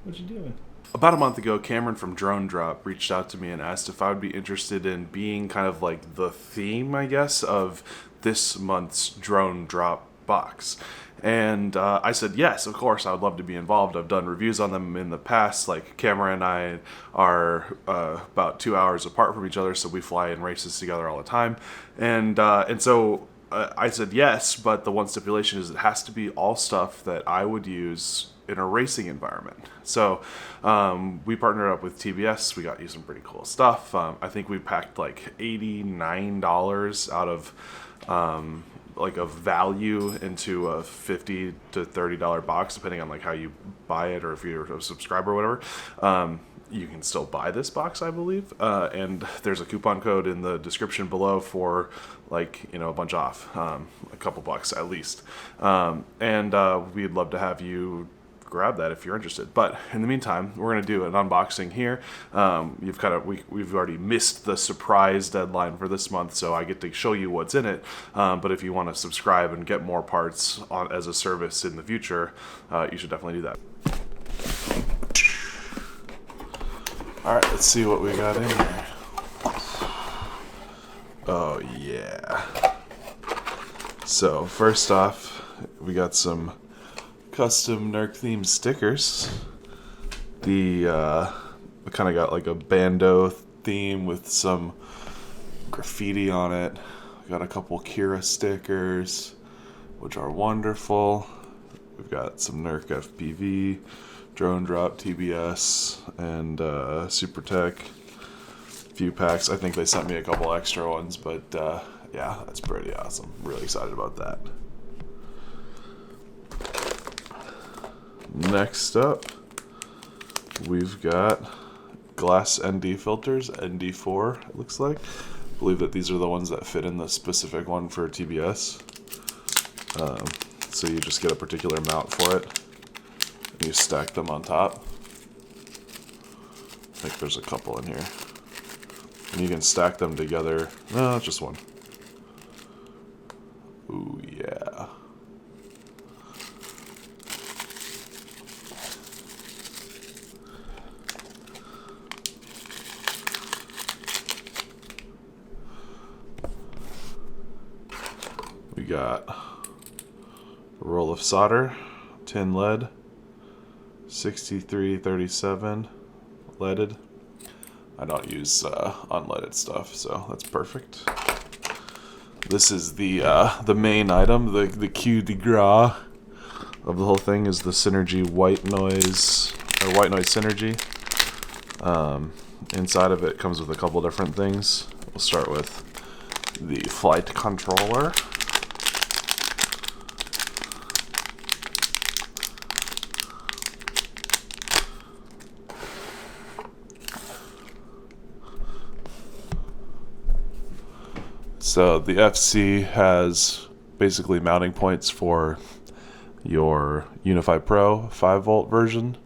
What you doing? About a month ago, Cameron from Drone Drop reached out to me and asked if I would be interested in being kind of like the theme, I guess, of this month's Drone Drop box. And I said, yes, of course, I would love to be involved. I've done reviews on them in the past. Like, Cameron and I are about 2 hours apart from each other, so we fly in races together all the time. And so I said yes, but the one stipulation is it has to be all stuff that I would use in a racing environment. So we partnered up with TBS. We got you some pretty cool stuff. I think we packed like $89 out of like a value into a $50 to $30 box, depending on like how you buy it or if you're a subscriber or whatever. You can still buy this box, I believe, and there's a coupon code in the description below for a bunch off, a couple bucks at least. And we'd love to have you grab that if you're interested. But in the meantime, we're going to do an unboxing here. We've already missed the surprise deadline for this month, so I get to show you what's in it. But if you want to subscribe and get more parts as a service in the future, you should definitely do that. All right, let's see what we got in here. Oh yeah. So first off, we got some custom NURK themed stickers. We kind of got like a bando theme with some graffiti on it. We got a couple Kira stickers, which are wonderful. We've got some NURK FPV, Drone Drop, TBS, and Super Tech. A few packs. I think they sent me a couple extra ones, but yeah, that's pretty awesome. Really excited about that. Next up, we've got glass ND filters, ND4 it looks like. I believe that these are the ones that fit in the specific one for TBS. So you just get a particular mount for it, and you stack them on top. I think there's a couple in here. And you can stack them together. No, just one. Ooh, yeah. We got a roll of solder, tin lead, 6337 leaded. I don't use unleaded stuff, so that's perfect. This is the main item, the coup de grace of the whole thing is the Synergy white noise Synergy. Inside of it comes with a couple different things. We'll start with the flight controller. So the FC has basically mounting points for your Unify Pro 5-volt version,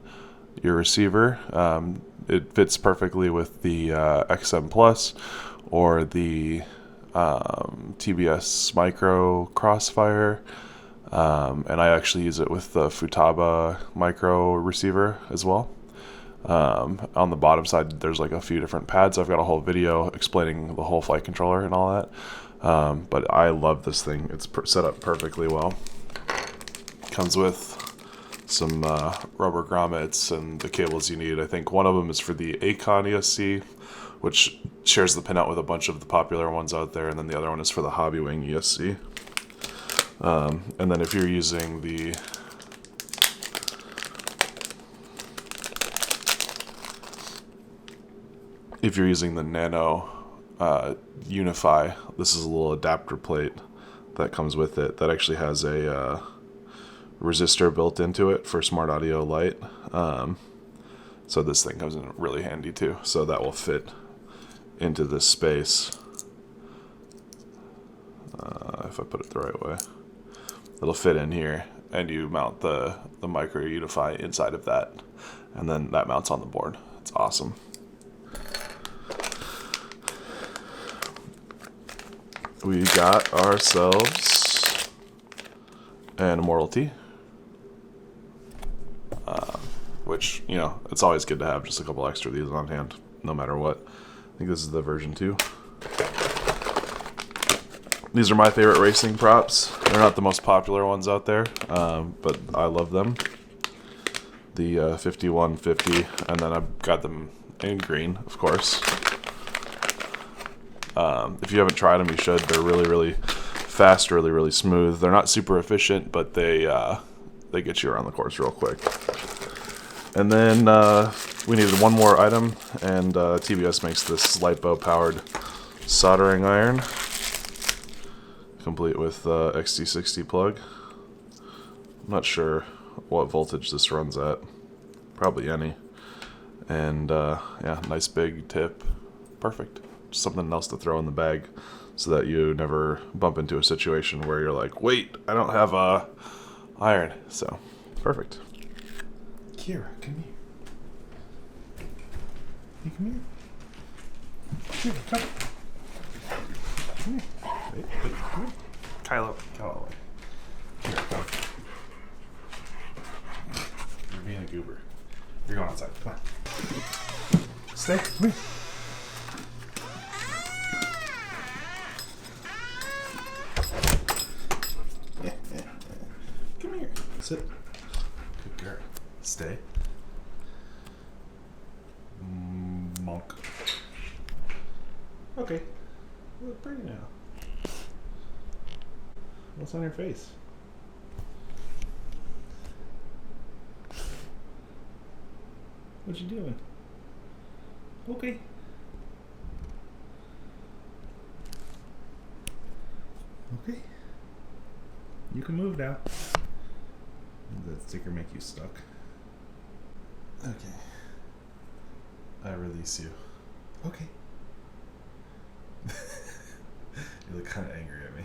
your receiver. It fits perfectly with the XM Plus or the TBS Micro Crossfire. And I actually use it with the Futaba Micro receiver as well. On the bottom side, there's like a few different pads. I've got a whole video explaining the whole flight controller and all that. But I love this thing. It's set up perfectly well. Comes with some rubber grommets and the cables you need. I think one of them is for the Acon ESC, which shares the pinout with a bunch of the popular ones out there, and then the other one is for the Hobbywing ESC. And then if you're using the Nano Unify, this is a little adapter plate that comes with it that actually has a resistor built into it for smart audio light. So this thing comes in really handy too. So that will fit into this space. If I put it the right way, it'll fit in here, and you mount the micro Unify inside of that, and then that mounts on the board. It's awesome. We got ourselves an Immortality. which, you know, it's always good to have just a couple extra of these on hand, no matter what. I think this is the version 2. These are my favorite racing props. They're not the most popular ones out there, but I love them. The 5150, and then I've got them in green, of course. If you haven't tried them, you should. They're really, really fast, really, really smooth. They're not super efficient, but they get you around the course real quick. And then we needed one more item, and TBS makes this LiPo powered soldering iron, complete with XT60 plug. I'm not sure what voltage this runs at. Probably any. And yeah, nice big tip. Perfect. Just something else to throw in the bag so that you never bump into a situation where you're like, wait, I don't have a iron. So, perfect. Kira, come here. Hey, come here. Kira, come. Come here. Wait, come here. Kylo, Kylo. Here, come. You're being a goober. You're going outside. Come on. Stay. Come here. Come here. Sit. Good girl. Stay. Monk. Okay. You look pretty now. What's on your face? What you doing? Okay. Okay. You can move now. Does that sticker make you stuck? Okay. I release you. Okay. You look kind of angry at me.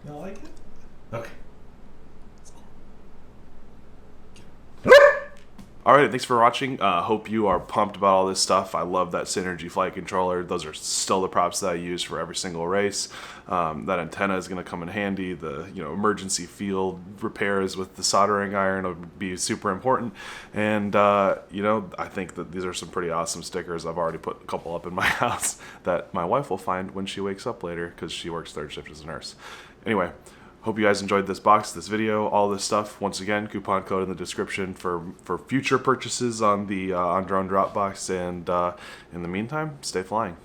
You don't like it? Okay. Alright, thanks for watching. Hope you are pumped about all this stuff. I love that Synergy flight controller. Those are still the props that I use for every single race. That antenna is going to come in handy. The emergency field repairs with the soldering iron will be super important. And I think that these are some pretty awesome stickers. I've already put a couple up in my house that my wife will find when she wakes up later because she works third shift as a nurse. Anyway. Hope you guys enjoyed this box, this video, all this stuff. Once again, coupon code in the description for future purchases on the on Drone Dropbox. And in the meantime, stay flying.